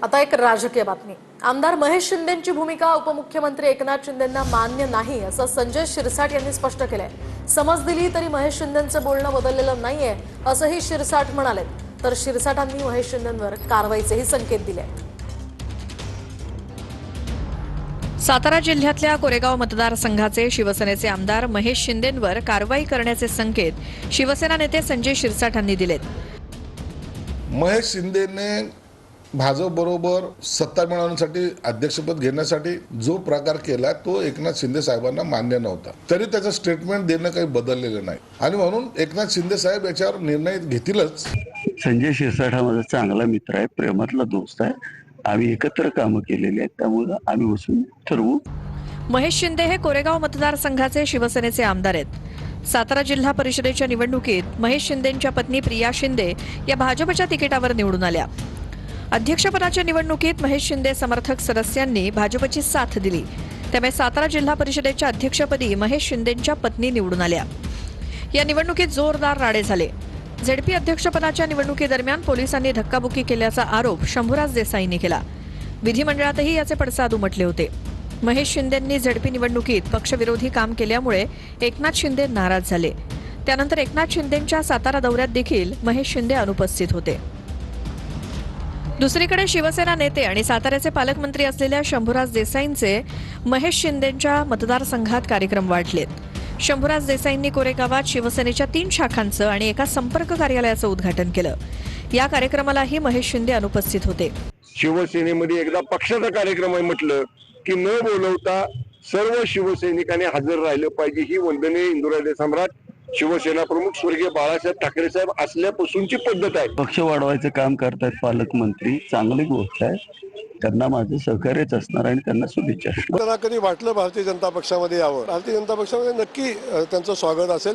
आता एक राजकीय बातमी। आमदार महेश शिंदेंची भूमिका उपमुख्यमंत्री एकनाथ शिंदेंना मान्य नाही असं संजय शिरसाट यांनी स्पष्ट केलंय। समज दिली तरी महेश शिंदेंचं बोलणं बदललेलं नाहीये असंही शिरसाट म्हणाले। तर शिरसाटांनी महेश शिंदेंवर कारवाईचेही संकेत दिले। सातारा जिल्ह्यातल्या कोरेगाव मतदारसंघाचे शिवसेनेचे आमदार महेश शिंदेंवर कारवाई करण्याचे संकेत शिवसेना नेते संजय शिरसाटांनी दिलेत। महेश शिंदेने भाजप बरोबर सत्ता मिळवण्यासाठी अध्यक्षपद घेण्यासाठी जो प्रकार केला तो एकनाथ शिंदे साहेबांना मान्य नव्हता, तरी त्याचं स्टेटमेंट देणं काही बदललेलं नाही आणि म्हणून एकनाथ शिंदे साहेब याच्यावर निर्णय घेतीलच। संजय शिरसाट हा माझा चांगला मित्र आहे, प्रेमातला दोस्त आहे। आम्ही एकत्र कामं केलेली आहेत, त्यामुळे आम्ही बसून ठरवू। महेश शिंदे हे कोरेगाव मतदारसंघाचे शिवसेनेचे आमदार आहेत। सातारा जिल्हा परिषदेच्या निवडणुकीत महेश शिंदेंच्या पत्नी प्रिया शिंदे या भाजपच्या तिकिटावर निवडून आल्या। अध्यक्षपदाच्या निवडणुकीत महेश शिंदे समर्थक सदस्यांनी भाजपची साथ दिली, त्यामुळे सातारा जिल्हा परिषदेच्या अध्यक्षपदी महेश शिंदेंच्या पत्नी निवडून आल्या। या निवडणुकीत जोरदार राडे झाले। झेडपी अध्यक्षपदाच्या निवडणुकीदरम्यान पोलिसांनी धक्काबुक्की केल्याचा आरोप शंभूराज देसाईंनी केला। विधिमंडळातही याचे पडसाद उमटले होते। महेश शिंदेंनी झेडपी निवडणुकीत पक्षविरोधी काम केल्यामुळे एकनाथ शिंदे नाराज झाले। त्यानंतर एकनाथ शिंदेंच्या सातारा दौऱ्यात देखील महेश शिंदे अनुपस्थित होते। दुसरीकडे शिवसेना नेते आणि साताऱ्याचे पालकमंत्री असलेल्या शंभूराज देसाईंचे महेश शिंदेंच्या मतदारसंघात कार्यक्रम वाढलेत। शंभूराज देसाईंनी कोरेगावात शिवसेनेच्या 3 शाखांचं आणि एका संपर्क कार्यालयाचं उद्घाटन केलं। या कार्यक्रमालाही महेश शिंदे अनुपस्थित होते। शिवसेनेमध्ये एकदा पक्षाचा कार्यक्रम आहे म्हटलं की न बोलवता सर्व शिवसैनिकांनी हजर राहिलं पाहिजे, ही वंदनीय इंदुरादेवी सम्राट शिवसेना प्रमुख स्वर्गीय बाळासाहेब ठाकरे साहेब असल्यापासूनची पद्धत आहे। पक्ष वाढवायचं काम करतायत पालकमंत्री, चांगली गोष्ट आहे। त्यांना माझं सहकार्यच असणार आणि त्यांना शुभेच्छा असणार। त्यांना कधी वाटलं भारतीय जनता पक्षामध्ये यावं, भारतीय जनता पक्षामध्ये नक्की त्यांचं स्वागत असेल।